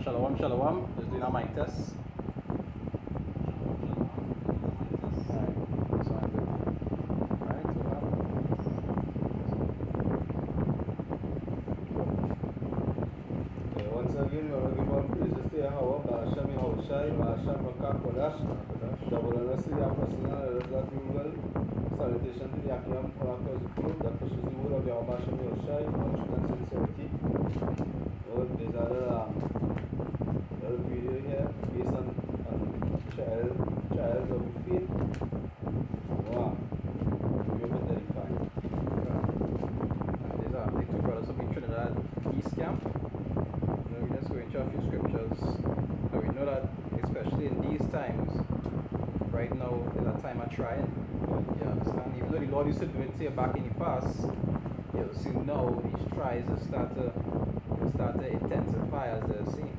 Shalom, shalom. Just doing our mic test. Alright, sound good. Alright, so once again, we want to give all praises to Yahweh, Ba'ashem Yahushai, Ba'ashem Rakah Kodash, double honours to the personal, that we will. Salutation to the Akiyam Korakos group that pushes the word of Yahweh Ba'ashem Yahushai, with truth and sincerity. Well, there's a little video here based on trials of faith. Wow, you're terrifying. these are the two brothers of the Trinidad East Camp. We're just going to a few scriptures. So we know that, especially in these times, right now is a time of trying. You understand? Even though the Lord used to do it here back in the past, you'll see now these tries will start to intensify, as they're saying.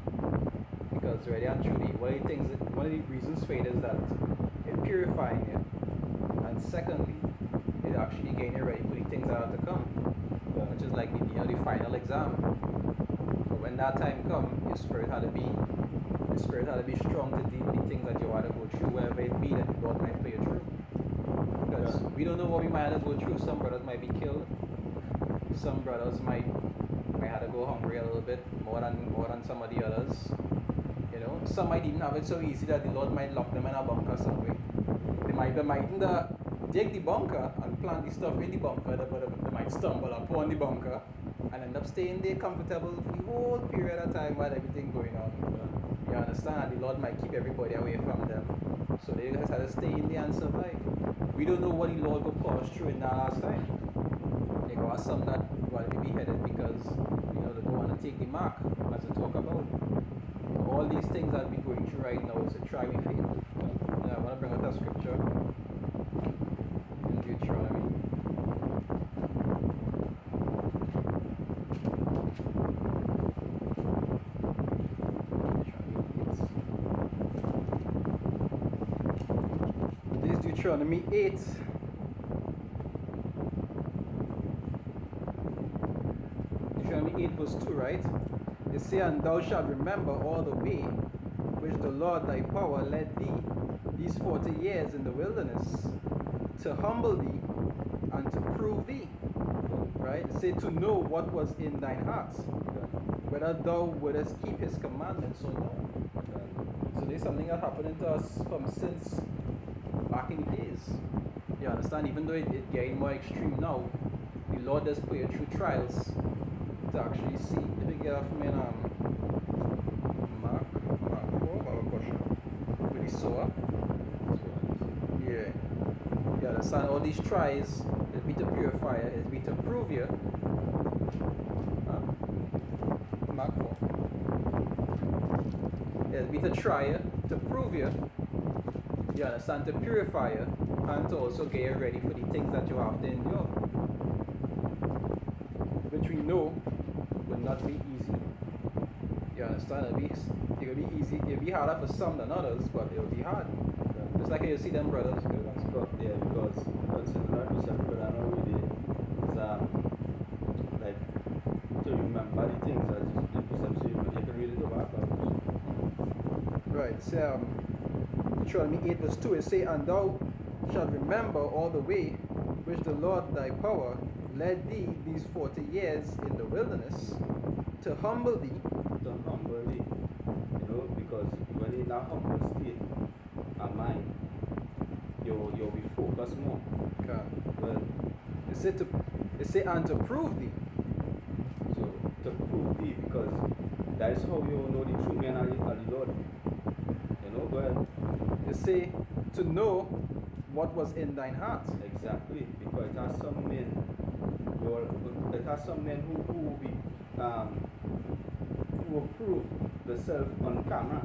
Because really and truly, one of the reasons for it is that it purifying you, and secondly, it actually getting you ready for the things that are to come, which is like the final exam. But when that time comes, your spirit had to be strong to deal with the things that you want to go through, wherever it be that the Lord might put you through. Because we don't know what we might have to go through. Some brothers might be killed. Some brothers might have to go hungry a little bit more than some of the others. You know, some might even have it so easy that the Lord might lock them in a bunker somewhere. They might dig the bunker and plant the stuff in the bunker, but they might stumble upon the bunker and end up staying there comfortable for the whole period of time while everything going on. You understand? And the Lord might keep everybody away from them. So they just have to stay in there and survive. We don't know what the Lord will pass through in that last time. There are some that will be beheaded because they don't want to take the mark, as we talk about. All these things that we're going through right now is a try we faith. Now I want to bring out a scripture in Deuteronomy. This is Deuteronomy 8. Deuteronomy 8 verse 2, right? It says, "And thou shalt remember all the way which the Lord thy power led thee these 40 years in the wilderness, to humble thee and to prove thee." Right? It says, "To know what was in thine heart, whether thou wouldest keep his commandments or not." So there's something that happened to us from since back in the days. You understand? Even though it getting more extreme now, the Lord does put you through trials to actually see. If you get from in Mark 4, with the sower. Yeah. You understand? All these tries is be to purify you, is be to prove you. Mark 4. Is be to try you, to prove you. You understand? To purify you, and to also get you ready for the things that you have to endure, which we know will not be easy. You understand? It'll be easy. It'll be harder for some than others, but it'll be hard. Just like you see them brothers. Yeah, because considering that we said, but I know we did, is like to remember the things that you can read it over. Right. So Deuteronomy 8 verse 2, it say, "And thou shalt remember all the way which the Lord thy power led thee these 40 years in the wilderness, to humble thee." To humble thee, because when in that humble state of mind, you'll be focused more. Okay. Well, It say and to prove thee. so to prove thee, because that is how you know the true men are the Lord. Go ahead. It say to know what was in thine heart. Exactly, because it has some men. Who will be who will prove themselves on camera,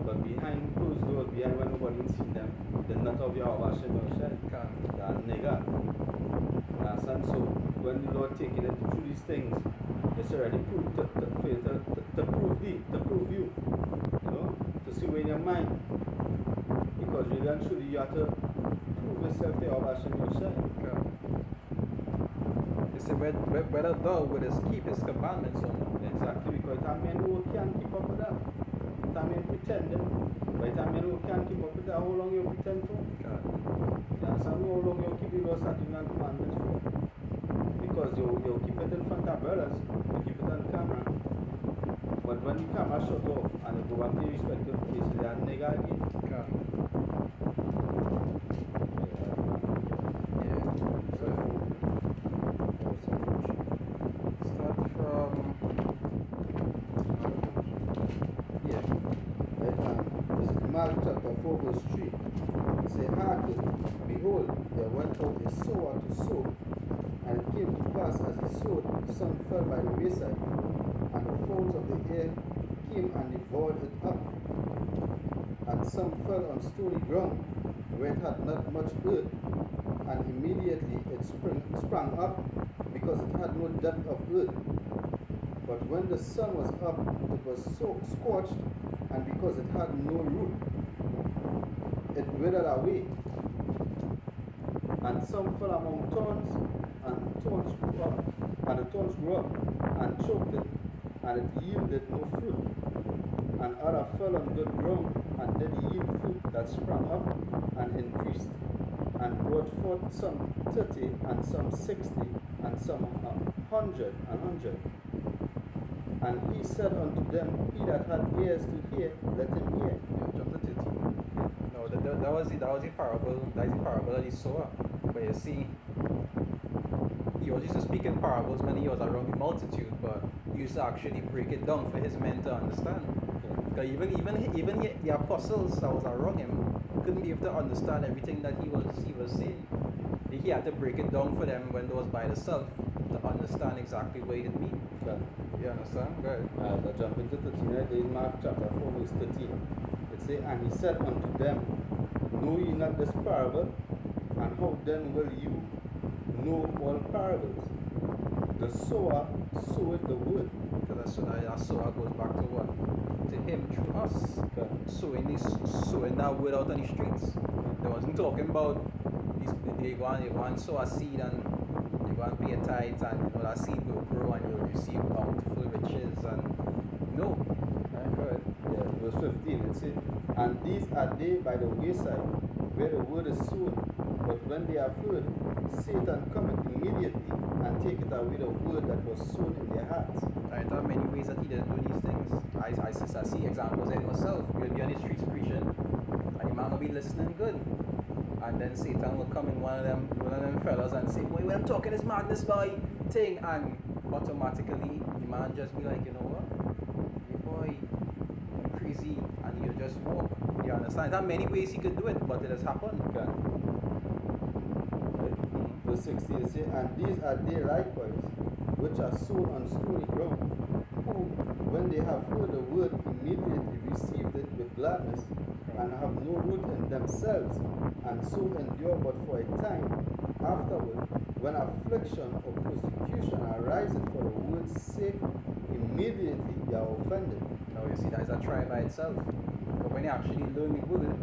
but behind closed doors, behind when nobody seen them, they're not of your Hashem Yoshed. They're nigga. And so when the Lord taking them through these things, it's already proved to prove thee, to prove you, to see where in your mind. Because really and truly you have to prove yourself to your Hashem Yoshed. It say whether thou wouldst keep his commandments or not. Exactly, because that man who can't keep up with that. That man pretending. But that man who can't keep up with that, how long you pretend for? God. You understand how long you keep the law, statutes, and commandments for? Because you keep it in front of brothers, you keep it on camera. But when the camera shut off and you go back to your respective places, they are nigga again. God. Mark chapter 4 verse 3. It says, Hearken, behold, there went out a sower to sow, and it came to pass as he sowed, some fell by the wayside, and the fowls of the air came and devoured it up. And some fell on stony ground, where it had not much earth, and immediately it sprang up, because it had no depth of earth. But when the sun was up, it was so scorched, and because it had no root, it withered away. And some fell among thorns, and thorns grew up, and the thorns grew up, and choked it, and it yielded no fruit. And other fell on good ground, and did yield fruit that sprang up, and increased, and brought forth some 30, and some 60, and some 100, and 100. And he said unto them, He that had ears to hear, let him hear. Chapter 13. No, that was the parable. That is the parable of the sower. But you see, he was used to speak in parables when he was around the multitude, but he used to actually break it down for his men to understand. Because even the apostles that was around him couldn't be able to understand everything that he was saying. He had to break it down for them when they was by themselves to understand exactly what it means. You understand? Good. Let's jump into 13, right? In Mark chapter 4 verse 13. It says, And he said unto them, Know ye not this parable? And how then will you know all parables? The sower soweth the word. Because that sower goes back to what? To him through us. Okay. Sowing that word out on the streets. They wasn't talking about they go and sow a seed and you go and pay a tithe and that seed will grow and you'll receive bountiful riches and no. Right, go ahead. Yeah, verse 15 it says, And these are they by the wayside, where the word is sown, but when they have heard, Satan cometh immediately and taketh away the word that was sown in their hearts. Right, there are many ways that he did do these things. I see examples in myself. You'll be on the streets preaching and the man will be listening good. And then Satan will come in one of them fellas and say, Boy, when I'm talking this madness boy thing, and automatically the man just be like, you know what? Hey boy, I'm crazy, and he'll just walk. You understand? There are many ways he could do it, but it has happened. Okay. Right. Verse 16 it says, And these are they likewise, which are sown on stony ground, who, when they have heard the word, immediately received it with gladness, and have no root in themselves, and so endure but for a time. Afterward, when affliction or persecution ariseth for the word's sake, immediately they are offended. Now you see, that is a try by itself. But when you actually learn the word,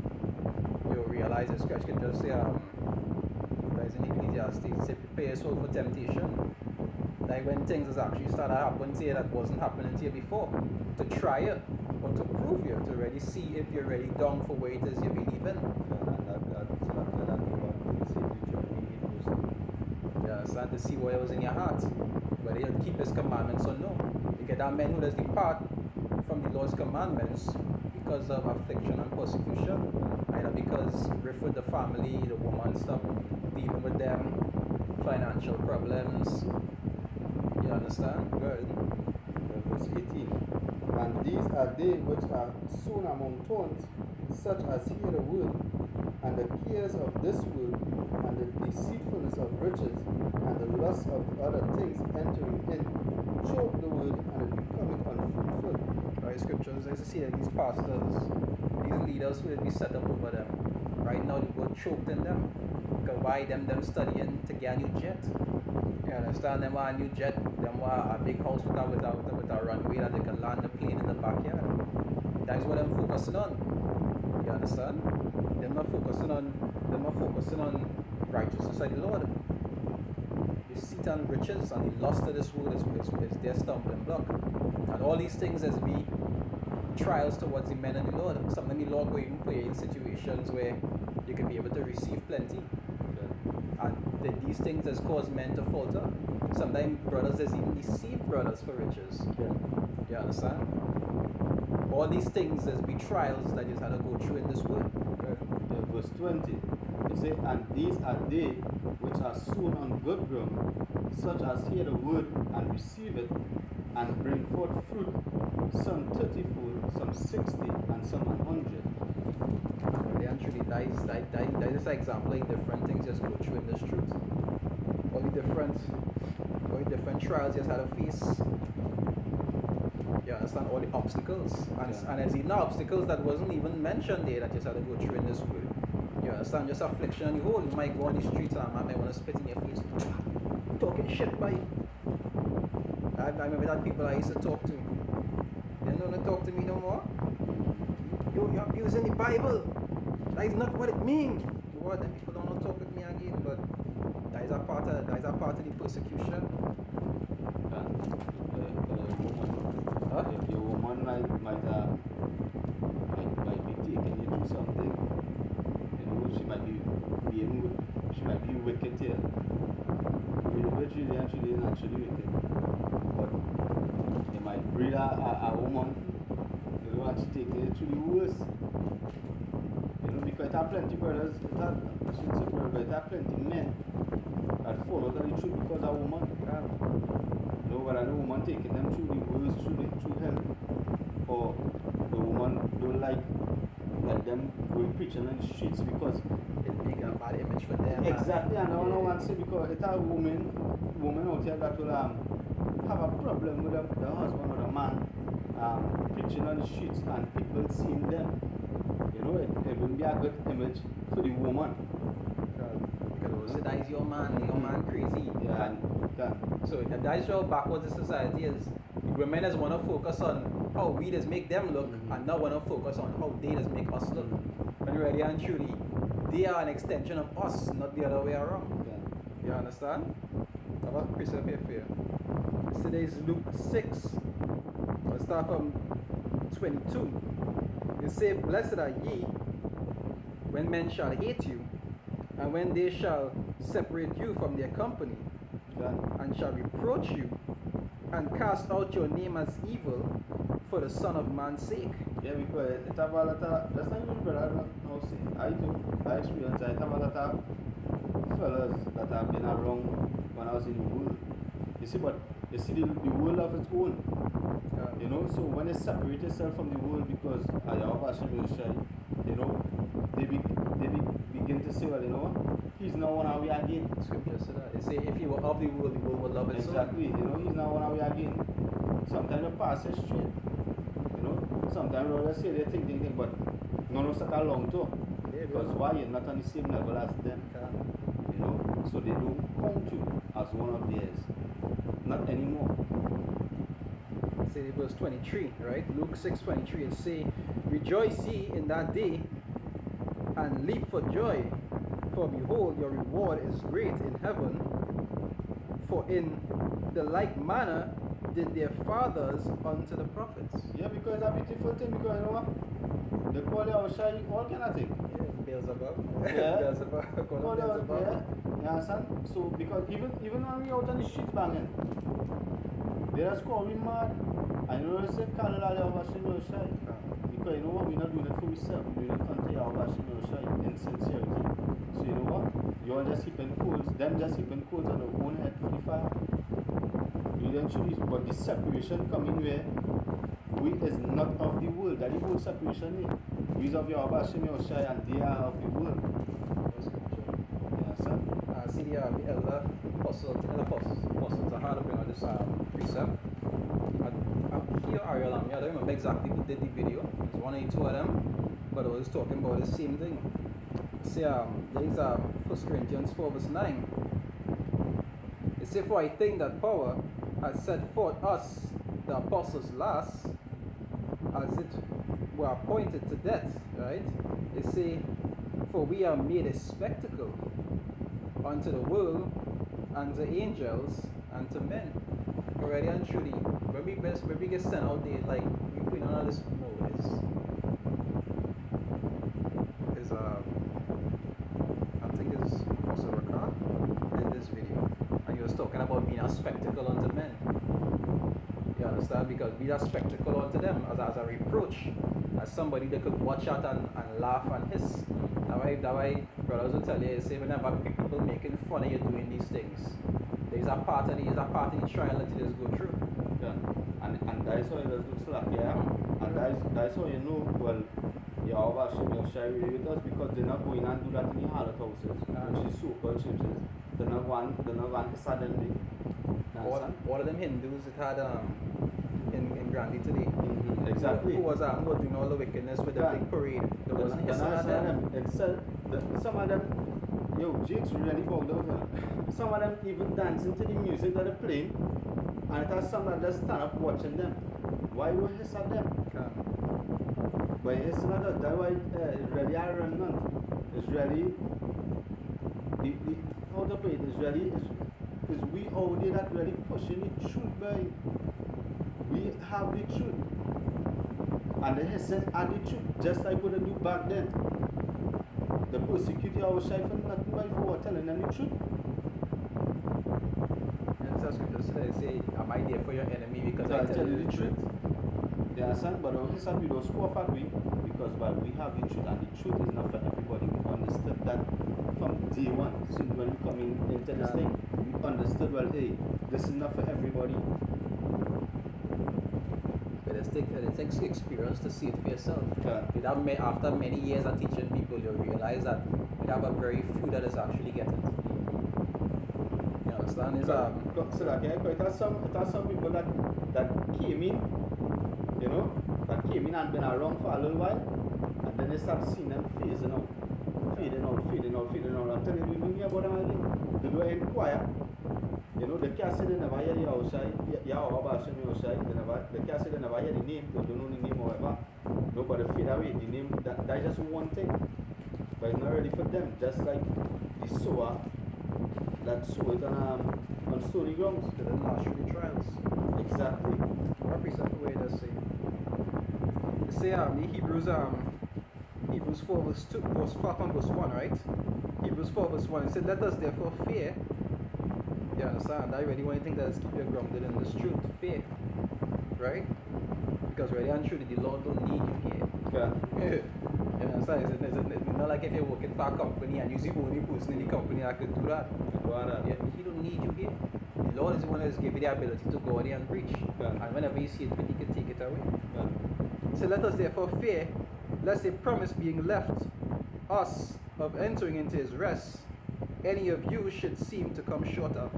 you'll realize the scripture can just say, that is in Ecclesiastes, it says, prepare your soul for temptation. Like when things has actually started happening to you that wasn't happening to you before, to try it, or to prove you, to really see if you're really down for what it is you believe in. Yeah, start to see what was in your heart, whether you'll keep his commandments or no. Because there are men who does depart from the Lord's commandments because of affliction and persecution, either because rift with the family, the woman stuff, dealing with them, financial problems. You understand? Good. Verse 18. And these are they which are sown among thorns, such as hear the word, and the cares of this world, and the deceitfulness of riches, and the lust of other things entering in, choke the word, and it becometh unfruitful. Right, scriptures, as you see that these pastors, these leaders will be set up over them. Right now, the word choked in them. Because why them studying to get a new jet? You understand? Them want a new jet, them want a big house with a runway that they can land the plane in the backyard. That is what I'm focusing on. You understand? They're not focusing on righteousness like the Lord. The deceit and riches, and the lust of this world is their stumbling block. And all these things as be trials towards the men of the Lord. Sometimes the Lord will even put you in situations where you can be able to receive plenty. And these things has caused men to falter. Sometimes brothers has even deceived brothers for riches. You understand? All these things has be trials that you had to go through in this world. Verse 20, it says, and these are they which are sown on good ground, such as hear the word and receive it, and bring forth fruit, some 30-fold, some 60, and some 100. Really and truly, that is an example of different things just go through in this truth. All the different trials you had to face. You understand all the obstacles, and there's even obstacles that wasn't even mentioned there that you had to go through in this world. You understand, just affliction on the whole. You might go on the streets and a man might want to spit in your face, talking shit by. I remember that people I used to talk to. They don't want to talk to me no more. Yo, you're abusing the Bible. That is not what it means. You what? Then people don't want to talk with me again. But that is a part of the persecution. Your woman might be taking you through something. You know, she might be wicked here. Really naturally wicked. But you might breed a woman, you know, and she take it to the worst. You know, because it have plenty brothers, it have plenty men that fall out of the truth because of woman. You know, whether the woman taking them through the worst, through hell, or the woman don't like them going preaching on the streets because it make a bad image for them. Exactly, and I want to say because it have women out here that will have a problem with the husband or the man preaching on the streets and people seeing them. You know, it will be a good image for the woman. Because that is your man crazy. Yeah. So that is how backwards the society is. Women just want to focus on how we just make them look, and not want to focus on how they just make us look. When really and truly, they are an extension of us, not the other way around. You understand? I have a precept here for you. Today is Luke 6. Let's start from 22. It says, blessed are ye when men shall hate you, and when they shall separate you from their company, and shall reproach you, and cast out your name as evil for the Son of Man's sake. Yeah, because it have a lot of, that's not even better than I say. I experience it have a lot of fellas that have been around when I was in the world. You see, but you see the world of its own. You know, so when they separate yourself from the world because you know, they begin to say, well, you know, he's not one of we again. Scripture said that. They say if he were of the world would love it. Exactly, you know, he's not one of we again. Sometimes the pass is straight. You know, sometimes they say they think, but none of us are long too. Because why you're not on the same level as them. You know, so they don't count you as one of theirs. Not anymore. Say verse 23, right? Luke 6:23, it say, rejoice ye in that day, and leap for joy, for behold, your reward is great in heaven. For in the like manner did their fathers unto the prophets. Yeah, because it's a beautiful thing, because you know what? They call you outside all kind of thing. Beelzebub. Yeah. Beelzebub. Call you out, yeah. You understand? So, because even when we out on the streets banging, they just call me mad. I know they say, call it all over shy. Because you know what? We're not doing it for ourselves. We're doing it unto our shy in sincerity. So, you know what? You all just heaping coals. Them just heaping coals on their own head for the fire. Eventually, but the separation coming where we is not of the world. That the whole separation is. We is of your shy and they are of the world. Yes, sir. See the elder apostles are hard to bring on this precept. Here Ariel and me, I don't remember exactly who did the video. It's one or two of them, but I was talking about the same thing. See, there is 1 Corinthians 4 verse 9. It says, for I think that power has set forth us, the apostles last, as it were appointed to death, right? They say, for we are made a spectacle unto the world, and to angels and to men. Already and truly, when we get sent out there, like we put on this mode is I think is also Raka did this video, and he was talking about being a spectacle unto men. You understand? Because be a spectacle unto them as a reproach, as somebody they could watch out and laugh and hiss. That why brothers will tell you, say whenever people making fun of you doing these things, there's a part of the trial that you just go through. Yeah. And that's how it does look like, yeah. And that's how you know, well, Yahweh Hashem will share with us, because they're not going and do that in the harlot houses, which is super churches. They're not going suddenly. All of them Hindus that had in Grandy today. Mm-hmm. Exactly. Who was doing all the wickedness with the big parade? There wasn't his son of them. Some of them, yo, Jake's really bogged out. Some of them even dancing to the music that they're playing, and it has some that just stand up watching them. Why do hiss at them? But it's not that why it's really a remnant. It's really how to play it is really is we out there that really pushing the truth by. We have the truth. And the hissing are the truth, just like what they do back then. The persecutor was shy for nothing but for telling them the truth. And so scripture say, am I there for your enemy because I tell you the truth? You understand? But on his side, we don't score for we, because well, we have the truth, and the truth is not for everybody. We understood that from day one. So when we come into this thing, we understood, well, hey, this is not for everybody. But it takes experience to see it for yourself. Yeah. After many years of teaching people, you realize that we have a very few that is actually getting it. You understand? So like, yeah, it has some people that came in, you know, that came in and been around for a little while, and then they start seeing them fading out. I'm telling you, you hear about them again. They do inquire. You know, they can't say they never hear the outside, they can't say they never hear the name, they don't know the name or whatever. Nobody fade away the name, that's just one thing. But it's not ready for them, just like the sower that sow it on stony grounds. They didn't last through the trials. Exactly. What precept the way it does say? They say Hebrews 4 verse 2, verse 4 and verse 1, right? Hebrews 4 verse 1, it said, let us therefore fear. You understand? I really want to think that is keep you grounded in this truth, fear. Right? Because really and truly the Lord don't need you here. Okay. You understand? It's not like if you're working for a company and you're the only person in the company that could do that. Yeah, he don't need you here. The Lord is the one that has given you the ability to go out there and preach. Yeah. And whenever you see it, he can take it away. Yeah. So let us therefore fear, lest a promise being left us of entering into his rest, any of you should seem to come short of.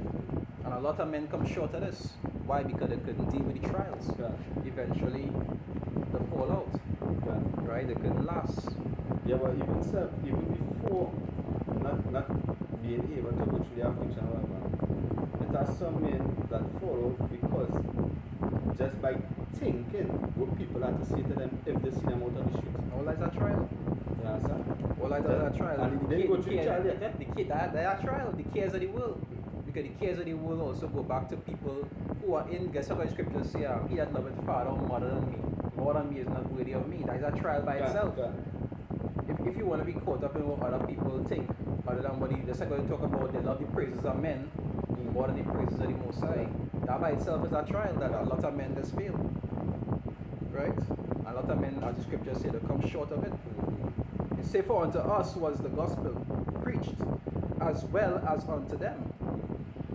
And a lot of men come short of this. Why? Because they couldn't deal with the trials. Yeah. Eventually, the fallout. Yeah. Right? They couldn't last. Yeah, but even before not being able to go through the affliction, it has some men that follow because just by thinking what people have to say to them if they see them out on the street. All that's a trial. You understand? All that's a trial. And they go through the trial yet. They are trial. The cares of the world. Because the cares of the world also go back to people who are in, guess what the scriptures say, he that loveth father or mother than me. More than me is not worthy of me. That is a trial by itself. If you want to be caught up in what other people think, other than what the second talk about, they love the praises of men more than the praises of the Most High. That by itself is a trial that a lot of men just fail. Right? A lot of men, as the scriptures say, they come short of it. It say, for unto us was the gospel preached, as well as unto them.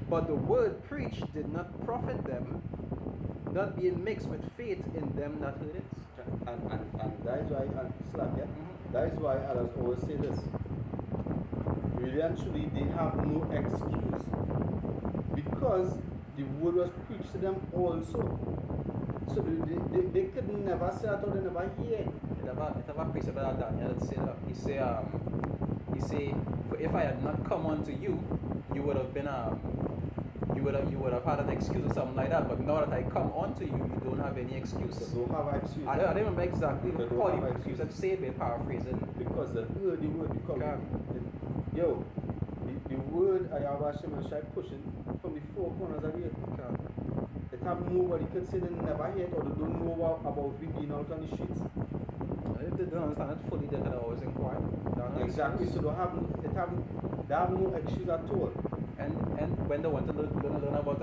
But the word preached did not profit them, not being mixed with faith in them that heard it. And that is why, that is why I always say this. Really and truly, they have no excuse. Because the word was preached to them also. So they could never say that or they never hear. It have a precept that Daniel say that. He say, for if I had not come unto you, you would have been you would have had an excuse or something like that. But now that I come unto you, you don't have any excuse. So don't have an excuse. I don't remember exactly how the precept say it, but paraphrasing. Because the word because the word Yahweh Hashem Shai pushing from the four corners of the earth. It have nobody could say they never hear it or they don't know about we being out on the streets. If they don't understand it fully, they can always inquire. Exactly. So they have no excuse at all. And when they want to learn about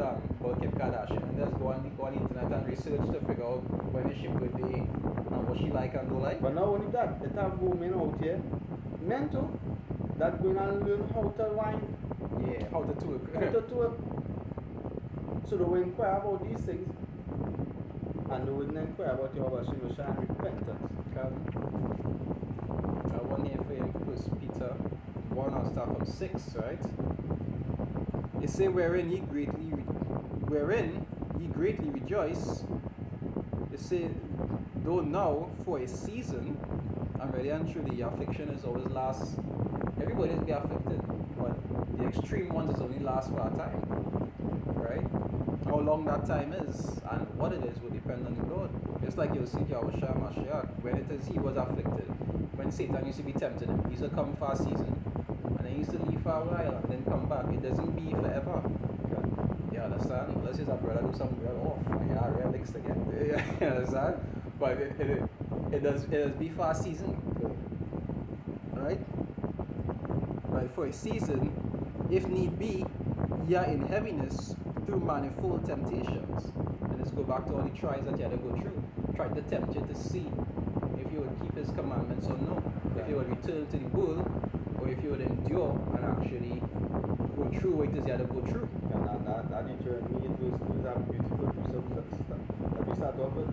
Kim Kardashian, and just go on the internet and research to figure out when is she birthday and what she like and don't like. But not only that, they have women out here, men too, that going and learn how to wine. Yeah, how to twerk. How to twerk. So they will inquire about these things, and they will inquire about your Hashem and repentance. One here for First Peter 1, I'll start from 6, right? It say wherein ye greatly rejoice. It say though now for a season, and really and truly affliction is always last. Everybody is afflicted, but the extreme ones is only last for a time, right? How long that time is and what it is will depend on the Lord. Just like you'll see Yahweh Mashiach, when it is he was afflicted, when Satan used to be tempted him, he used to come for a season, and then he used to leave for a while and then come back. It doesn't be forever. You understand? Unless his brother do something real off, and you are real next again. You understand? But it does be for a season. Right? But for a season, if need be, ye are in heaviness through manifold temptations. And let's go back to all the trials that you had to go through. Tried to tempt you to see if you would keep his commandments or no. If you would return to the world, or if you would endure and actually go through what it is you had to go through. That enjoyed me. It was a beautiful precept that we start off with.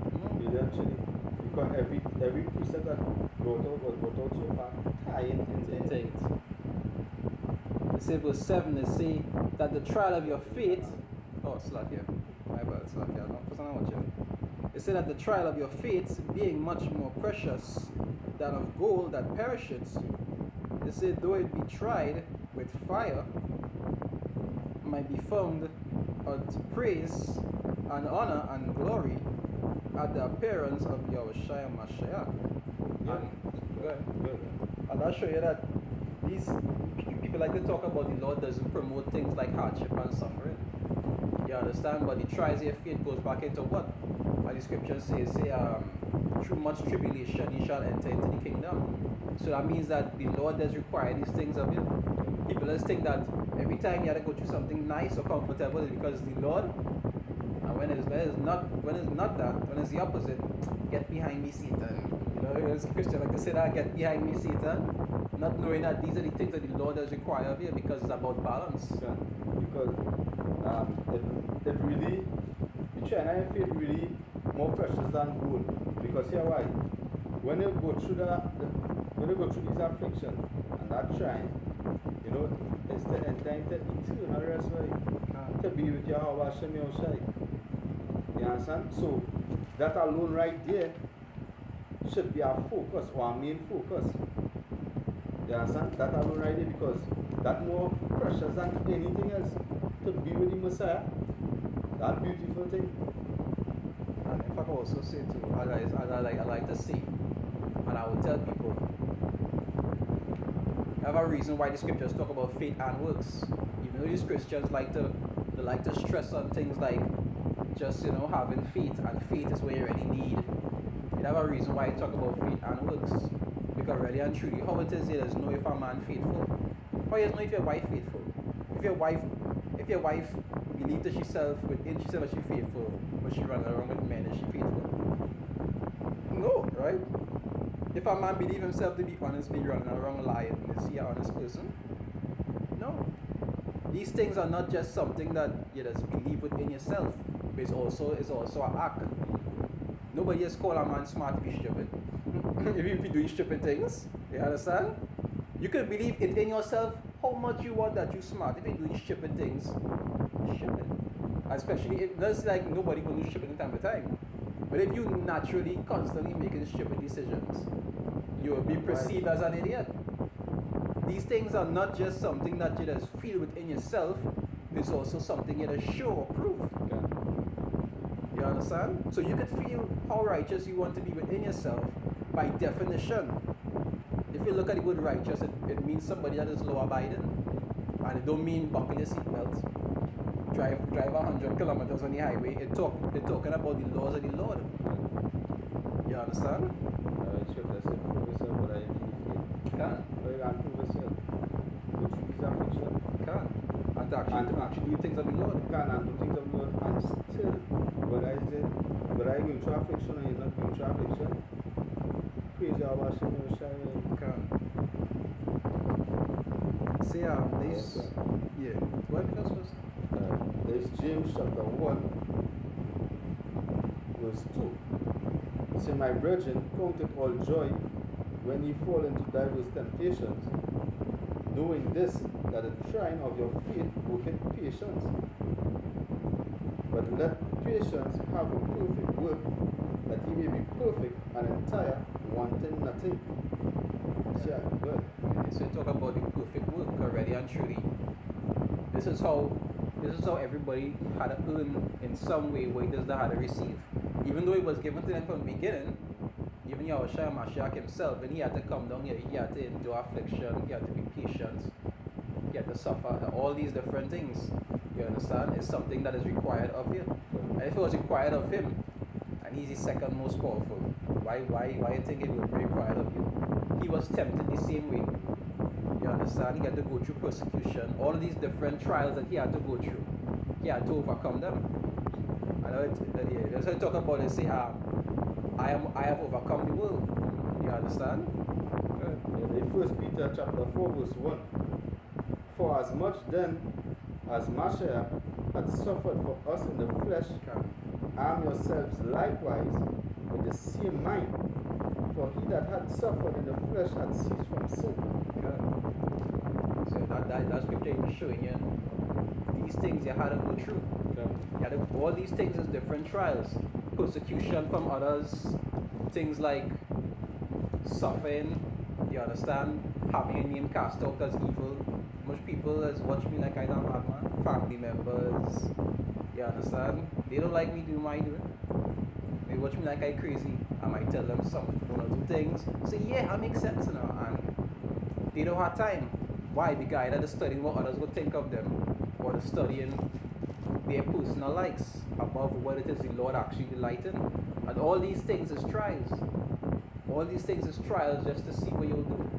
Eventually, because every precept that was brought out so far tie into it. It says verse 7, it say that the trial of your faith, slack here. My bad, slack here. It said that the trial of your faith, being much more precious than of gold that perisheth, it said though it be tried with fire, might be found unto praise and honor and glory at the appearance of Yahushua Mashiach. And I'll show you that these people like to talk about the Lord doesn't promote things like hardship and suffering. You understand? But the trials of your faith goes back into what? What the scripture says, through much tribulation ye shall enter into the kingdom. So that means that the Lord does require these things of you. People just think that every time you have to go through something nice or comfortable is because the Lord. And when it's not that, when it's the opposite, get behind me, Satan. You know, as a Christian like to say that, get behind me, Satan. Not knowing that these are the things that the Lord does require of you because it's about balance. Yeah. Because it really, the China I feel really more precious than gold. Because here why? When you go through these afflictions and that trying, you know, it's to enter into eternal rest, right? To be with Yahweh Hashem Yoshai. You understand? So that alone right there should be our focus or our main focus. You understand? That alone right there, because that more precious than anything else. To be with the Messiah, that beautiful thing. And if I could also say too, I like to say, and I will tell people, I have a reason why the scriptures talk about faith and works. Even though these Christians like to stress on things like just having faith, and faith is what you really need. You have a reason why I talk about faith and works. Because really and truly, how it is here is know if a man faithful. How you know if your wife faithful? If your wife believes that she said that she's faithful, but she runs around with men, is she faithful? No, right? If a man believes himself to be honest, be running around lying, is he an honest person? No. These things are not just something that you just believe within yourself, but it's also an act. Nobody has called a man smart to be stupid. If you do stupid things, you understand? You can believe it in yourself how much you want that you're smart. If you're doing stupid things, you're stupid. Especially if there's like nobody will do stupid from time to time. But if you naturally constantly making stupid decisions, you will be perceived as an idiot. These things are not just something that you just feel within yourself, it's also something you just show or prove. You understand? So you could feel how righteous you want to be within yourself by definition. If you look at the word righteous, it means somebody that is law abiding. And it don't mean buckle your seatbelt. Drive 100 kilometers on the highway. It's talking about the laws of the Lord. You understand? Scripture said, prove yourself what I can. Can. But you can't prove yourself. Go through these affliction. Can. And to actually do things of the Lord. Can and do things of the Lord. And still, whether you're going through affliction or you're not going through affliction, praise Yahweh Hashem Yahweh. Can. Say there's yeah. What because first? There's James chapter 1, verse 2. Say, my brethren, count it all joy when ye fall into diverse temptations, knowing this, that the trying of your faith worketh patience. But let patience have a perfect work, that ye may be perfect and entire, wanting nothing. Yeah, good. So you talk about the perfect work already and truly. This is how everybody had to earn in some way what it is they had to receive. Even though it was given to them from the beginning, even Yahushua Mashiach himself, when he had to come down here, he had to endure affliction, he had to be patient, he had to suffer, all these different things. You understand? It's something that is required of you. And if it was required of him, and he's the second most powerful, why you think it would be required of you? He was tempted the same way. You understand? He had to go through persecution, all of these different trials that he had to go through. He had to overcome them. I know that's how I talk about it. Say, I have overcome the world. You understand? In 1 Peter chapter 4, verse 1. For as much then as Mashiach had suffered for us in the flesh, arm yourselves likewise with the same mind. For he that had suffered in the flesh had ceased from sin. So that scripture is showing you these things you had to go through. All these things is different trials, persecution from others, things like suffering. You understand? Having your name cast out as evil. Most people has watched me like I don't have man. Family members. You understand? They don't like me doing my doing. They watch me like I crazy. I might tell them some one or two things. Say, yeah, I make sense now. And they don't have time. Why? Because either they're studying what others would think of them, or they're studying their personal likes above what it is the Lord actually delighting. And all these things is trials. All these things is trials just to see what you'll do.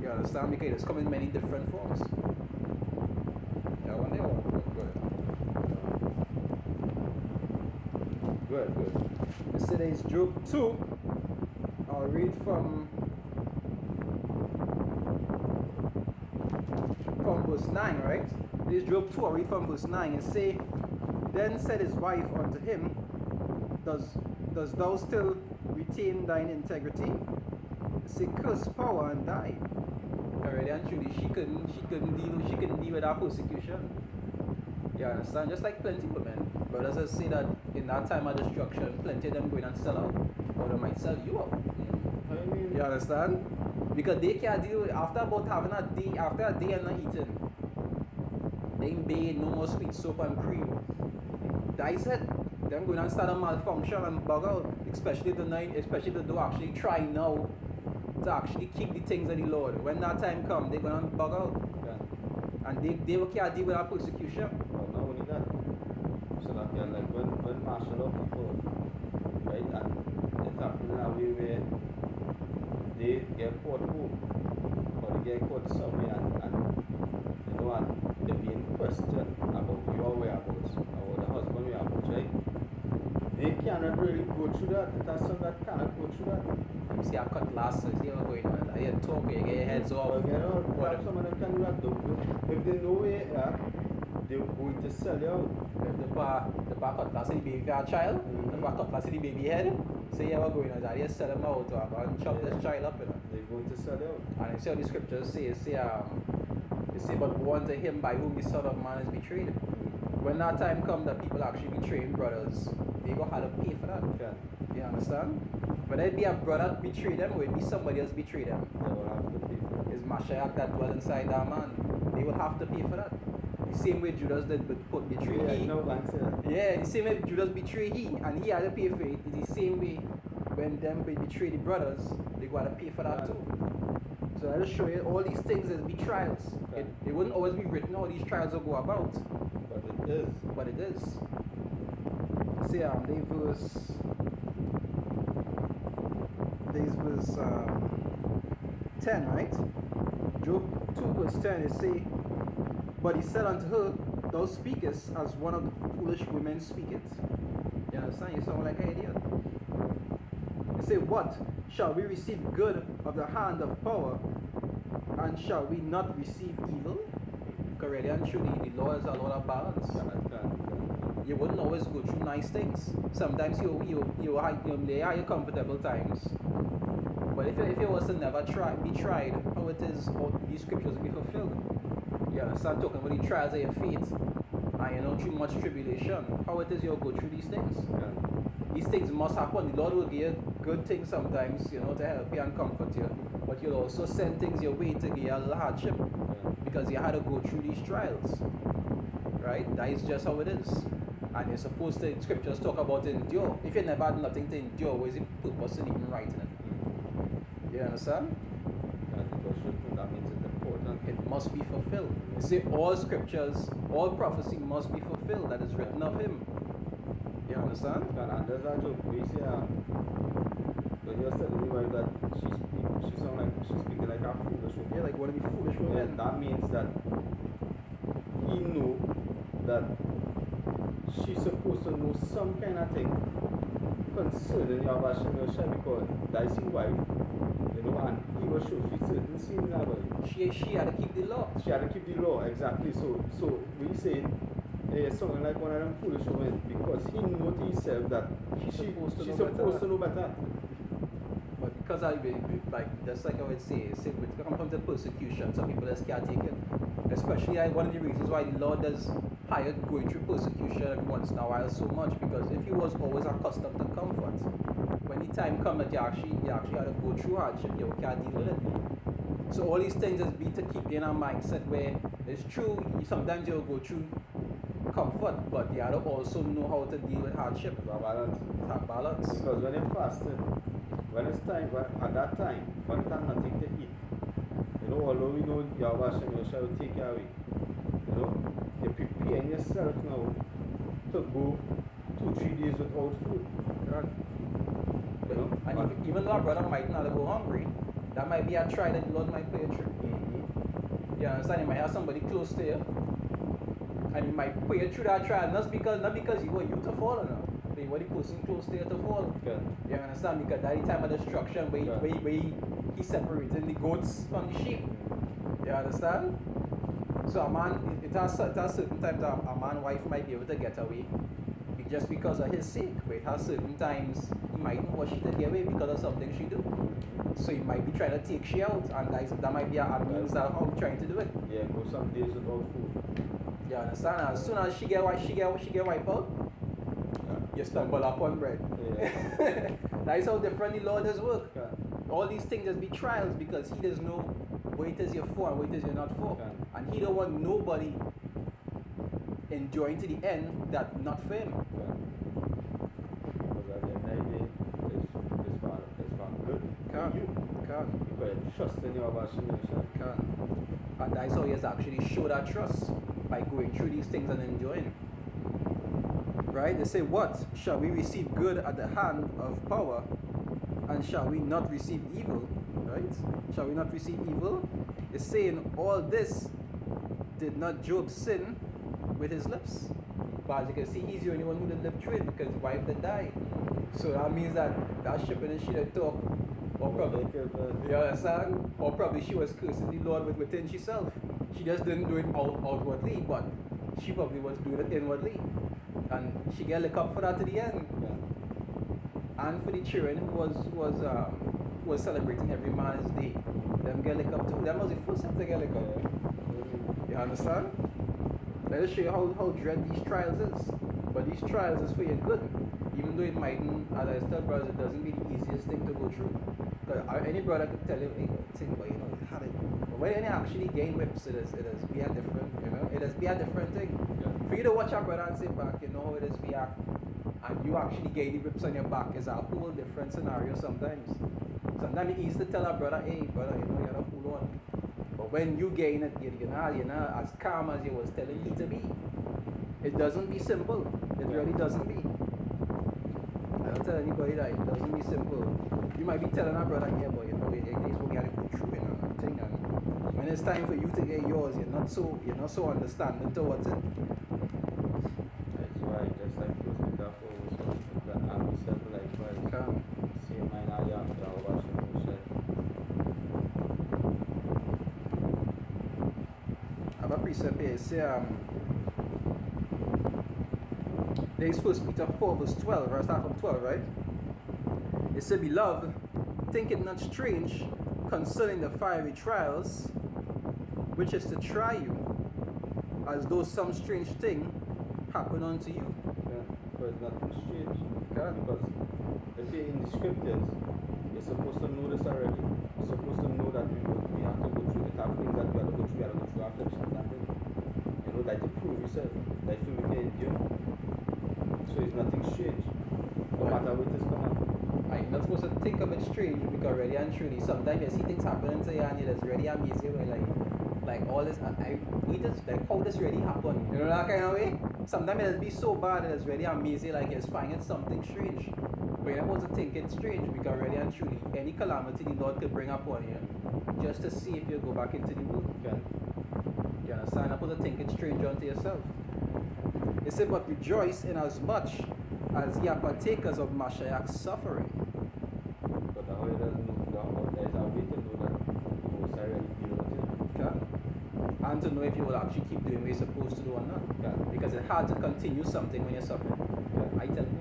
You understand? Because it's come in many different forms. Yeah, one day or good. Good. Yesterday's Job 2. I'll read from verse 9, right? This Job 2, I'll read from verse 9. It say, then said his wife unto him, Does thou still retain thine integrity? Say, curse power and die. Already and truly, she couldn't deal with that persecution. You understand? Just like plenty of men. Brothers that say that in that time of destruction, plenty of them going and sell out, or they might sell you out. You understand? Because they can't deal with after about having a day and not eating. They ain't bathe, no more sweet soap and cream. That said, them going and start a malfunction and bug out, especially the do actually try now to actually keep the things of the Lord. When that time comes, they're gonna bug out. Yeah. And they can't deal with that persecution. Well, not only that. So that you're like when martial law people, right, and it happens in a way where they get caught home or they get caught somewhere and you know, and they're being questioned about your whereabouts or the husband whereabouts, right? They cannot really go through that. There's some that cannot go through that. You see, I cut losses, you know, going on. I hear talk, you get your heads off. Well, some of them can do that though. If they know where you are, they're going to sell you out. If the bar cut loss of the baby for a child, the bar cut loss of the baby head, so you ever going on that, you sell them out or and chop this child up, you know. They're going to sell you out. And you see how the scriptures say, but woe unto him by whom the Son of Man is betrayed. When that time comes that people actually betraying brothers, they go have to pay for that. Yeah. You understand? Whether it be a brother betray them or it be somebody else betray them. They will have to pay for it. It's Mashiach that dwells inside that man. They will have to pay for that. The same way Judas did betray he. No, yeah, the same way Judas betrayed he and he had to pay for it. It's the same way when them betray the brothers, they got to pay for that too. So I'll show you all these things as be trials. Okay. It wouldn't always be written how these trials will go about, But it is. but it is. See, there's verse 10, right? Job 2 verse 10, it say, but he said unto her, thou speakest as one of the foolish women speaketh. You understand? You sound like an idiot. It say, what? Shall we receive good of the hand of power, and shall we not receive evil? Because really and truly, the law is a lot of balance. You wouldn't always go through nice things. Sometimes you lay out your comfortable times. But if it was to never be tried, how it is, how these scriptures will be fulfilled. You understand? Talking about the trials of your faith, and you know through much tribulation, how it is you'll go through these things. Yeah. These things must happen. The Lord will give you good things sometimes, you know, to help you and comfort you. But He'll also send things your way to give you a little hardship, because you had to go through these trials. Right? That is just how it is. And you're supposed to, scriptures talk about endure. If you never had nothing to endure, what is the purpose in even writing it? You understand? That means it's important. It must be fulfilled. You see, all scriptures, all prophecy must be fulfilled that is written of Him. You understand? And there's a joke. We say, when you're telling your wife that she sounds like she's speaking like a foolish woman. Yeah, like one of the foolish women. Yeah, that means that he know that she's supposed to know some kind of thing concerning your relationship, because that's his wife, you know, and he was sure she certain things about it. She had to keep the law. She had to keep the law, exactly. So we say something like one of them foolish women, because he know to himself that she's supposed to know better. But because I like just like I would say when it comes to persecution, some people just can't take it. Especially one of the reasons why the Lord does hire going through persecution every once in a while so much, because if He was always accustomed to comfort, when the time comes that you actually had to go through hardship, you can't deal with it. So all these things is be to keep you in a mindset where it's true, sometimes you'll go through comfort, but you have to also know how to deal with hardship. Have balance. Because when you're fasting, when it's time, at that time, when you have nothing to eat, you know, although we know your washing yourself will take you away, you know, you're preparing yourself now to go 2-3 days without food. Right. You know? And even though our brother might not go hungry, that might be a trial that the Lord might put you through. Mm-hmm. You understand? You might have somebody close to you, and He might put you through that trial, not because He want you to fall or not, but He want the person close to you to fall. Okay. You understand? Because that's the time of destruction where He's separating the goats from the sheep. You understand? So a man, it has certain times a man wife might be able to get away just because of his sake, but it has certain times he might not want she to get away because of something she do. So he might be trying to take she out, and that might be a means that how he's trying to do it. Yeah, go some days without food. You understand? As soon as she get wiped out, you stumble upon bread. Yeah. That is how different the Lord does work. Okay. All these things just be trials, because He does know what it is you're for and what it is you're not for. Okay. And He don't want nobody enjoying to the end that not for Him. Because at the end of the day, it's for good. Can. Because you trust in your relationship. And that's how He has actually showed that trust, by going through these things and enjoying. Right? They say, what? Shall we receive good at the hand of power, and shall we not receive evil? Right? Shall we not receive evil? It's saying all this did not Job sin with his lips. But as you can see, he's the only one who didn't live through it, because his wife did die. So that means that ship in the she did talk. Or probably, you understand? Or probably she was cursing the Lord within herself. She just didn't do it outwardly, but she probably was doing it inwardly. And she get licked up for that to the end. Yeah. And for the children who was celebrating every man's day, them get licked up too. That was the first time to get licked up. You understand? Let us show you how dread these trials is. But these trials is for your good. Even though it mightn't, as I tell brothers, it doesn't be the easiest thing to go through. But any brother could tell you, hey, think, well, you know, had it. But when you actually gain whips, it is be a different, you know, it is be a different thing. Yeah. For you to watch your brother and sit back, you know how it is be a, and you actually get the rips on your back is a whole different scenario sometimes. Sometimes it's easy to tell a brother, hey brother, you know, you gotta pull on. But when you gain it, you're not as calm as you was telling me to be. It doesn't be simple. It really doesn't be. I don't tell anybody that it doesn't be simple. You might be telling a brother, yeah, but you know, it is what we gotta go through, you know, thing. And when it's time for you to get yours, you're not so understanding towards it. That's why just like first be careful with the army self likewise. Calm. See mine are young, so I'll watch them shit. I have a precept here. It say, there is 1 Peter 4 verse 12, right? Start from 12, right? It said, beloved, think it not strange concerning the fiery trials, which is to try you, as though some strange thing happened unto you. Yeah, but it's nothing strange. Okay. Because if you're in the scriptures, you're supposed to know this already. You're supposed to know that we have to go through the type of things that we have to go through. We have to go through afflictions and things. You know, like to prove yourself, like to make it endure. So it's nothing strange. No matter what is coming. You're not supposed to think of it strange because really and truly sometimes you see things happening to you and it's really amazing where like all this we just like how this really happened. You know that kind of way? Sometimes it'll be so bad that it's really amazing, like you're finding something strange. But you're not supposed to think it's strange because really and truly any calamity the Lord could bring upon you just to see if you go back into the world. Okay. You understand? You're not supposed to think it's strange unto yourself. It said, but rejoice in as much as ye are partakers of Mashiach's suffering. But the Holy doesn't know, there's a way to know that the Most High really deal with it. Okay? And to know if you will actually keep doing what you're supposed to do or not. Okay. Because it's hard to continue something when you're suffering. Okay. I tell you,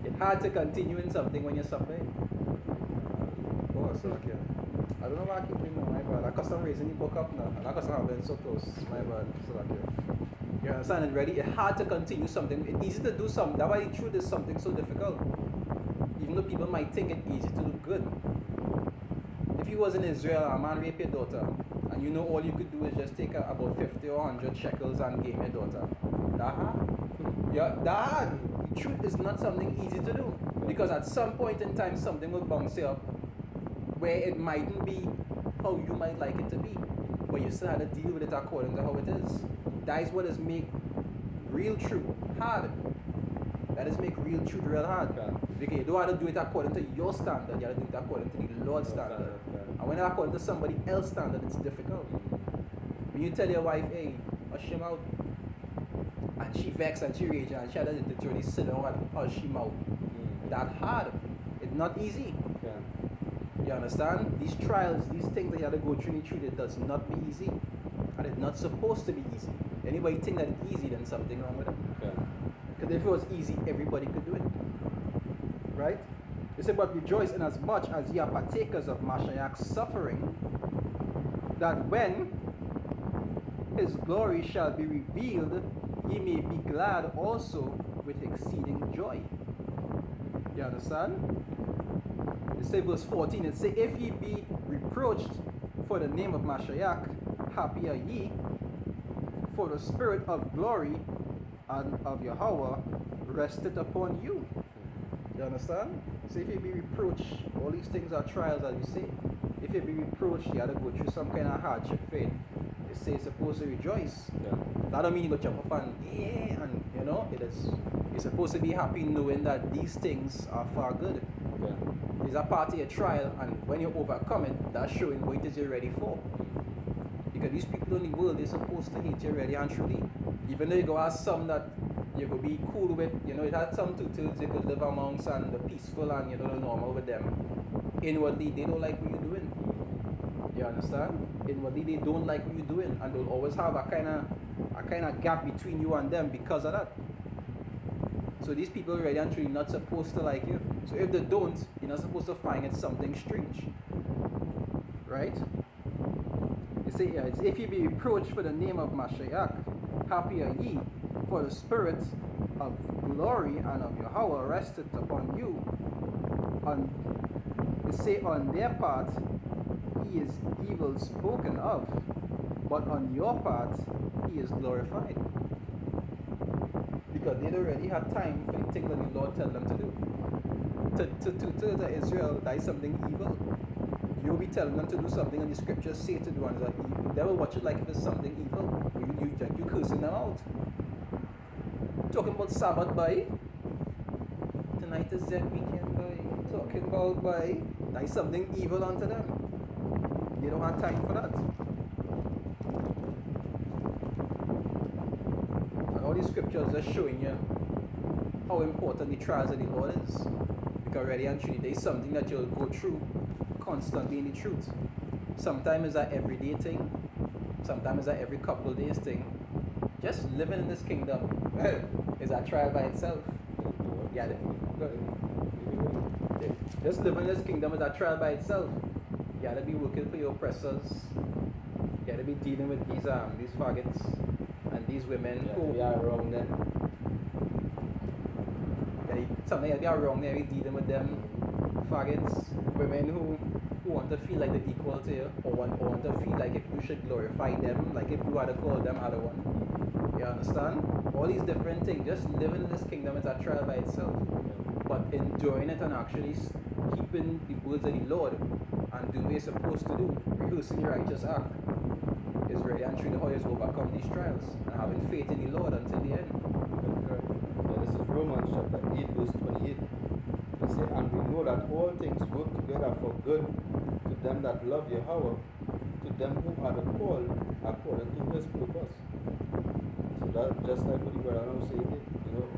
it's hard to continue in something when you're suffering. Oh, so okay. I don't know why I keep doing that, my bad. I cause I'm raising the book up now. And I cause I'm been so close, my bad. So okay. You understand it ready? It's hard to continue something. It's easy to do something. That's why the truth is something so difficult. Even though people might think it's easy to do good. If you was in Israel, a man rape your daughter, and you know all you could do is just take about 50 or 100 shekels and give your daughter. That hard? Yeah, that hard. The truth is not something easy to do. Because at some point in time, something will bounce you up where it mightn't be how you might like it to be. But you still have to deal with it according to how it is. That is what is make real truth hard. That is make real truth real hard. Okay. Because you don't have to do it according to your standard, you have to do it according to the Lord's standard. And when it's according to somebody else's standard, it's difficult. When you tell your wife, hey, hush him out, and she vexed and she raged and she had to literally sit down and hush him out. That hard. It's not easy. Okay. You understand? These trials, these things that you have to go through, it does not be easy. And it's not supposed to be easy. Anybody think that it's easy, then something wrong with it. Okay. Because if it was easy, everybody could do it. Right? It said, but rejoice in as much as ye are partakers of Mashiach's suffering, that when his glory shall be revealed, ye may be glad also with exceeding joy. You understand? It says verse 14, it says, if ye be reproached for the name of Mashiach, happy are ye, for the spirit of glory and of Yahweh rested upon you. You understand? So if you be reproached, all these things are trials, as you say. If you be reproached, you have to go through some kind of hardship faith. It says supposed to rejoice. Yeah. That don't mean you go jump up and yeah, and you know, you're supposed to be happy knowing that these things are for good. Okay. It's a part of your trial, and when you overcome it, that's showing what it is you're ready for. Because these people in the world, they're supposed to hate you really and truly. Even though you go ask some that you could be cool with, you know, it had some two-thirds you could live amongst and the peaceful and, you know, the normal with them. Inwardly, they don't like what you're doing. You understand? Inwardly, they don't like what you're doing, and they'll always have a kind of gap between you and them because of that. So these people are really and truly not supposed to like you. So if they don't, you're not supposed to find it something strange. Right? You say, yeah, it's, if you be reproached for the name of Mashiach, happy are ye, for the spirit of glory and of Yahweh rested upon you. They say on their part, he is evil spoken of, but on your part, he is glorified. Because because they'd already had time for the things that the Lord tell them to do. To Israel, that is something evil. You'll be telling them to do something and the scriptures say to do and that evil. They will watch it like if it's something evil. You cursing them out. Talking about Sabbath, boy. Tonight is that weekend, boy. Talking about, boy. That is something evil unto them. They don't have time for that. And all these scriptures are showing you how important the trials of the Lord is. Because really and truly, there is something that you'll go through constantly in the truth. Sometimes it's an everyday thing. Sometimes it's an every couple of days thing. Just living in this kingdom is a trial by itself. Yeah, just living in this kingdom is a trial by itself. You gotta be working for your oppressors. You gotta be dealing with these faggots and these women who are wrong then. Something they are wrong there, dealing with them faggots, women who want to feel like they're equal to you, or want to feel like if you should glorify them, like if you had to call them other one. You understand? All these different things. Just living in this kingdom is a trial by itself. But enjoying it and actually keeping the words of the Lord and doing what you're supposed to do, rehearsing your righteous act, is really and truly how you overcome these trials and having faith in the Lord until the end. This is Romans chapter 8 verse 28. It says, and we know that all things work together for good to them that love Yahweh, to them who are the called according to his purpose. So that just like what the brother now saying,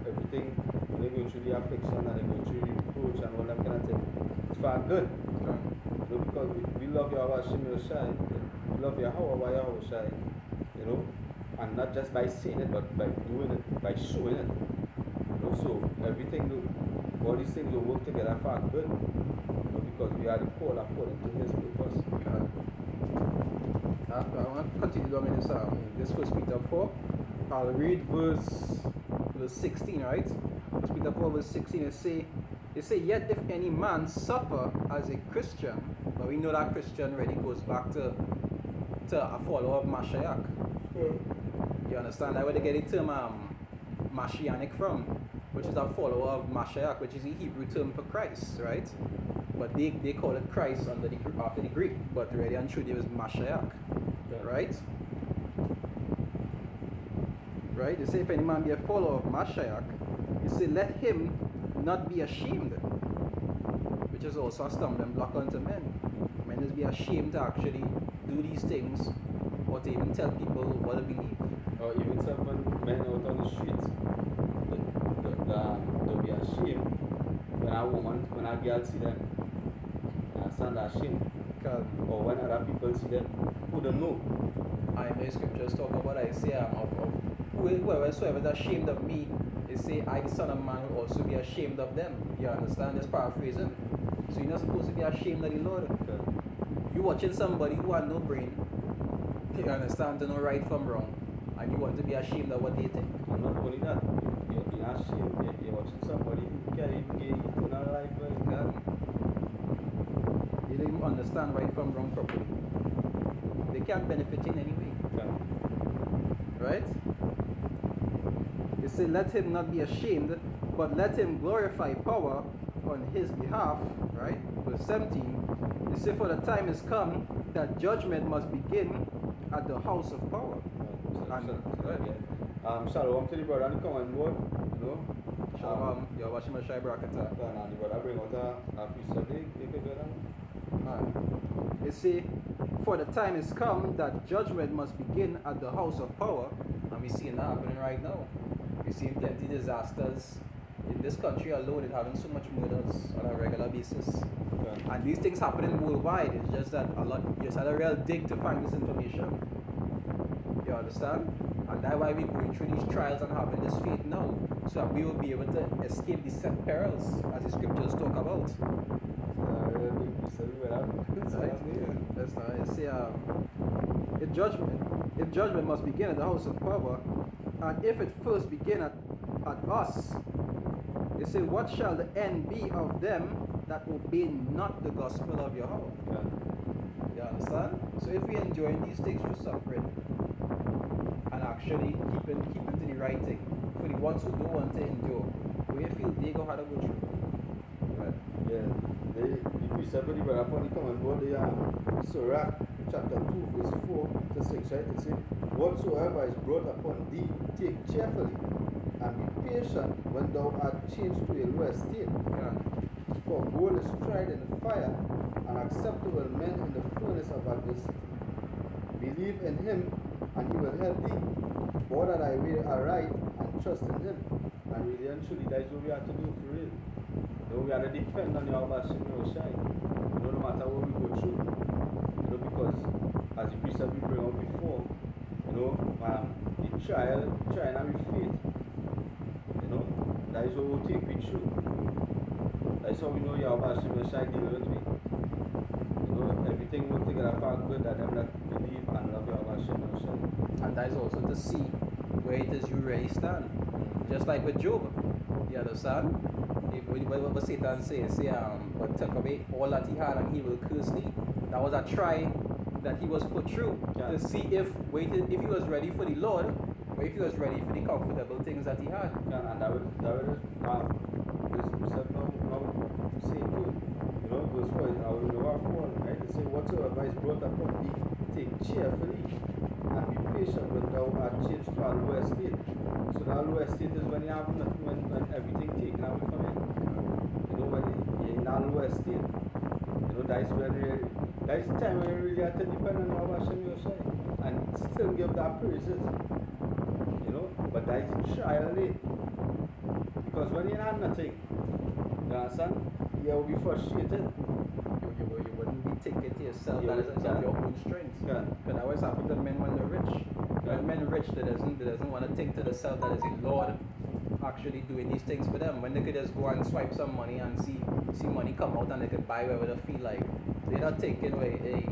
everything when they're going through the affliction and they're going through the reproach and all that kind of thing, it's for good. Because we love Yahweh Shem Yoshai, we love Yahweh Yahushai, and not just by saying it, but by doing it, by showing it. So everything, all these things will work together for good, because we are the called according to his purpose. I want to continue on in this 1 Peter 4. I'll read verse 16, right? 1 Peter 4 verse 16, it say, yet if any man suffer as a Christian, but we know that Christian really goes back to a follower of Mashiach. You understand? That's where they get the term Mashiach from, which is a follower of Mashiach, which is the Hebrew term for Christ, right? But they call it Christ after the Greek, but really and truly it was Mashiach, right? Right? They say if any man be a follower of Mashiach, they say let him not be ashamed, which is also a stumbling block unto men. Men is be ashamed to actually do these things or to even tell people what to believe. Or even some men out on the streets, they'll be ashamed when a girl see them, and stand ashamed. Or when other people see them who don't know. I know scriptures talk about I say of whoever is ashamed of me, they say I the Son of Man will also be ashamed of them. You understand? Just paraphrasing. So you're not supposed to be ashamed of the Lord. You watching somebody who has no brain, you understand, to know right from wrong, and you want to be ashamed of what they think. And not only that, you're ashamed, you're watching somebody who can't even get eternal life. They don't even understand right from wrong properly. They can't benefit in any way. Right? They say, let him not be ashamed, but let him glorify power on his behalf. Right? Verse 17. They say, for the time is come that judgment must begin at the house of power. Shalom to the brother on the command board. Shalom. You're watching my shy bracket. And the brother bring out a piece of it. They say, for the time is come that judgment must begin at the house of power. And we see that happening right now. We're seeing plenty of disasters. In this country alone, it's having so much murders on a regular basis. And these things happening worldwide. It's just that you just had a real dig to find this information. You understand? And that's why we're going through these trials and having this faith now. So that we will be able to escape these set perils as the scriptures talk about. Right? That's nice. Say, if judgment must begin at the house of power, and if it first begin at us, they say, what shall the end be of them that obey not the gospel of Yahweh? You understand? So if we enjoy these things through suffering and actually keeping to the right thing, for the ones who don't want to endure, what you feel they go how to go through? Right. Yeah, the precept of the brother upon the common board, Sirach chapter 2, verse 4 to 6, right? It says, whatsoever is brought upon thee, take cheerfully, and be patient when thou art changed to a lower state. Yeah. For gold is tried in the fire, and acceptable men in the furnace of adversity. Believe in him, and he will help thee. Order thy way aright, and trust in him. And really and truly, that is what we have to do for real. You know, we have to depend on your Bashim Shine. You know, no matter what we go through. You know, because as the precept we bring up before, you know, the trying and with faith. You know, that is what will take me through. That's how we know your Bashim Shine deal with me. You know, everything will take it for good that them that believe and love your Bashim Shine. And that is also to see where it is you really stand. Just like with Job, you understand? What Satan says, but take away all that he had and he will curse thee. That was a try that he was put through to see if he was ready for the Lord, or if he was ready for the comfortable things that he had. And that would this precept now say too. You know, verse 4, I will never fall, right? It says, whatsoever is brought upon thee, take cheerfully, and be patient when thou art changed to a lower state. So the lower state is when you have nothing, when everything taken away from you. You know, when you're in a lower state. You know, that is the time when you really have to depend on your Hashem Yoshai and still give that praises. You know, but that is the trial day. Because when you have nothing, you understand, you will be frustrated. You wouldn't be taking to yourself Yeah, that is of your own strength. Yeah. Because that always happens to men when they're rich. When men are rich, they doesn't want to think to themselves that is the Lord actually doing these things for them. When they could just go and swipe some money and see money come out and they could buy whatever they feel like. They're not thinking, hey,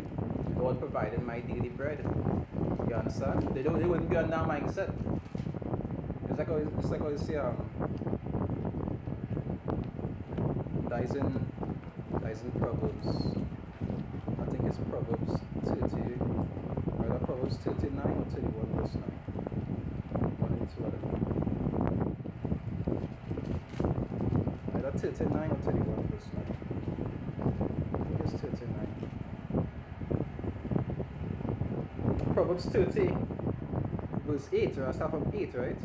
Lord provided my daily bread. You understand? They wouldn't be on that mindset. It's like how you say, that is in Proverbs. I think it's Proverbs 30, either Proverbs 39 or 31 verse 9. One and two of them. Either 39 or 31 verse 9. I think it's 39. Proverbs 30 verse 8, right? I start from 8, right?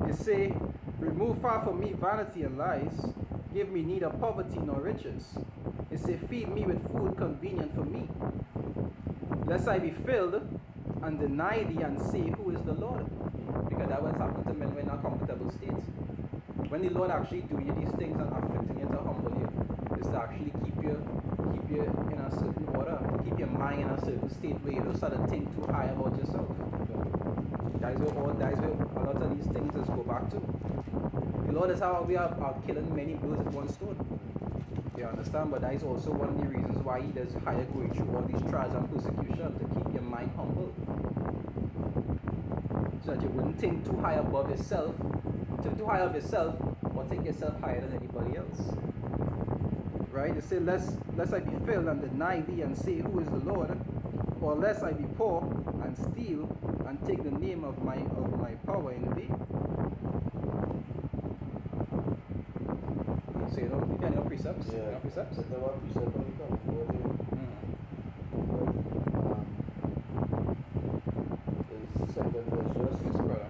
It say, remove far from me vanity and lies, give me neither poverty nor riches. It say, feed me with food convenient for me, lest I be filled and deny thee and say, who is the Lord? Because that was happened to men when in a comfortable state. When the Lord actually do you these things and afflicting you to humble you, is to actually keep you in a certain order, to keep your mind in a certain state where you don't start to think too high about yourself. That is where a lot of these things just go back to. The Lord is how we are killing many birds with one stone. You understand? But that is also one of the reasons why He does hire going through all these trials and persecution, to keep your mind humble. So that you wouldn't think too high above yourself, too high of yourself, or think yourself higher than anybody else. Right? They say, lest I be filled and deny thee and say, who is the Lord? Or lest I be poor and steal and take the name of my power in vain. So you know precepts? Yeah. You know precepts? So there were precepts when you come over there. It's second verse just. Yes, brother.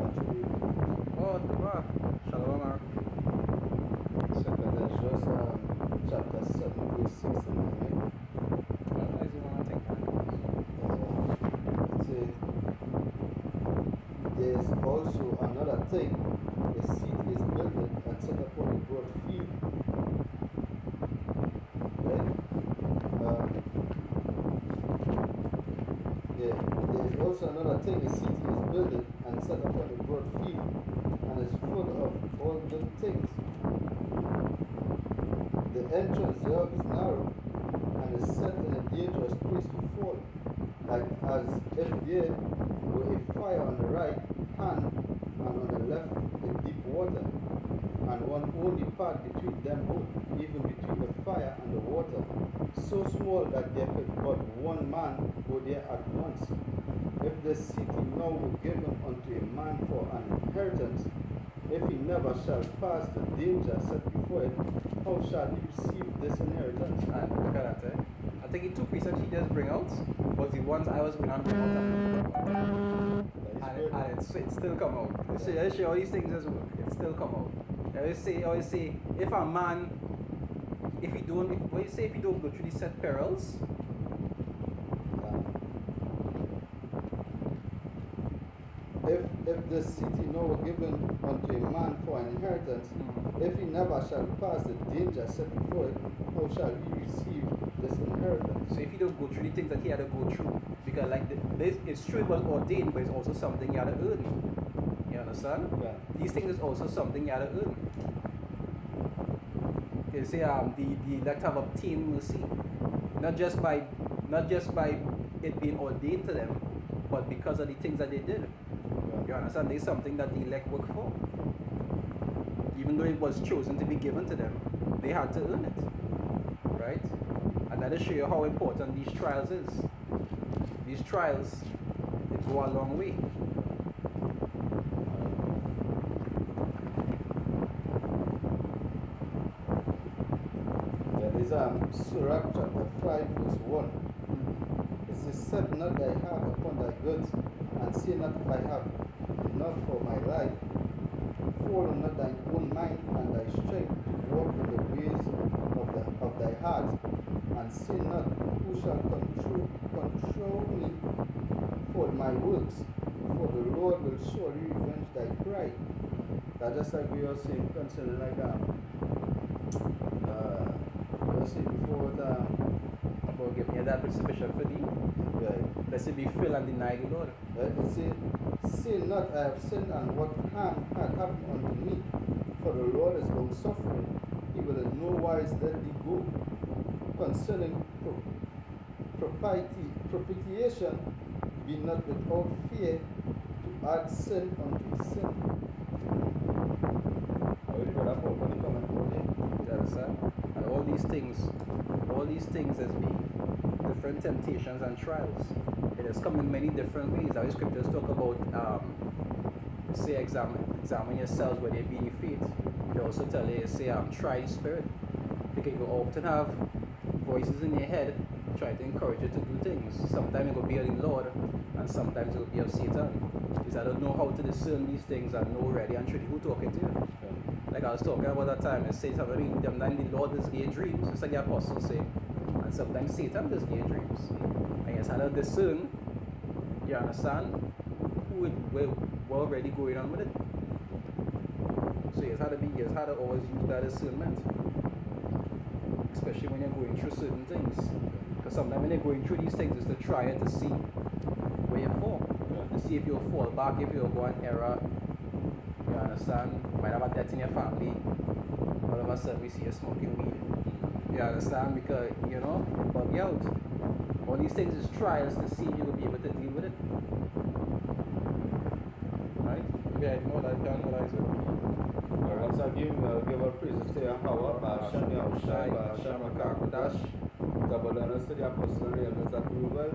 Actually, Oh, wow. Shalom, Mark. second verse just chapter 7 verse 6 and 9. Well, I do want to think. It says, there's also another thing, a city is built and set upon a broad field. Right? There's also another thing, a city is built and set upon a broad field, and is full of all good things. The entrance thereof is narrow, and is set in a dangerous place to fall, like as if there were a fire on the right hand, and on the left a deep water, and one only part between them both, even between the fire and the water, so small that there could but one man go there at once. if the city now were given unto a man for an inheritance, if he never shall pass the danger set before it, how shall he receive this inheritance? And look at that, eh? I think the two precepts he just bring out was the ones I was going to bring out. And it still come out. You see all these things as work. It still come out. I always say, if a man, if you don't go through these set perils, if the city now were given unto a man for an inheritance, if he never shall pass the danger set before it, how shall he receive this inheritance? so if you don't go through the things that he had to go through, because like this, it's true it was ordained, but it's also something you had to earn. You understand? Yeah. These things is also something you had to earn. You see, the elect have obtained mercy, not just by it being ordained to them, but because of the things that they did. You understand? There's something that the elect work for. Even though it was chosen to be given to them, they had to earn it. Right? And that will show you how important these trials is. These trials, they go a long way. There is Surah chapter 5 verse 1. It says, set not thy heart upon thy goods, and say not, I have enough for my life. Follow not thine own mind and thy strength to walk in the ways of thy heart, and say not, who shall control me for my works? For the Lord will surely revenge thy pride. That's just like we were saying concerning like we were saying before About giving you that sufficient for thee. right. Let's say be filled and deny the Lord. It says, say not, I have sinned, and what harm hath happened unto me? For the Lord is long suffering, he will in no wise let thee go. Concerning propitiation, be not without fear to add sin unto sin. You understand? And all these things as being different temptations and trials. It has come in many different ways. Our scriptures talk about say examine yourselves whether you be in faith. They also tell you, say try the spirit. Because you often have voices in your head trying to encourage you to do things. Sometimes it will be of the Lord, and sometimes it will be of Satan. Because I don't know how to discern these things and know really and truly who talking to you. Like I was talking about that time, it says sometimes the Lord does give dreams, just like the apostles say, and sometimes Satan does give dreams. And you just have to discern, you understand, we're already going on with it. So you just had to always use that discernment. Especially when you're going through certain things. Because sometimes when you're going through these things, it's to try it to see where you fall. To see if you'll fall back, if you'll go on error. You understand? You might have a death in your family. All of a sudden we see you smoking weed. You understand? Because, you know, it bug you out. All these things is trials to see if you will be able to deal with it. Right? Yeah, I know that I can realize it. Once again, we'll give our praises to Yahweh, Ba'ashem Yahushai, Ba'ashem HaKakodash, double honors to the Apostle and Elders approval,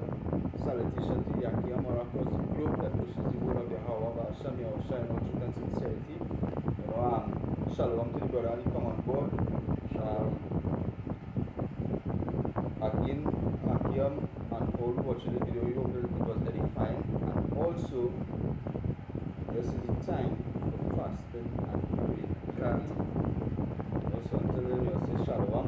salutation to Yakim or across the globe that pushes the word of Yahweh, Ba'ashem Yahushai in all truth and sincerity. You know, shalom to the brother and he come on board. Again, Akim and all watching the video, you hope it was edifying, and also this is the time for fasting and praying. Also until then, you say shalom.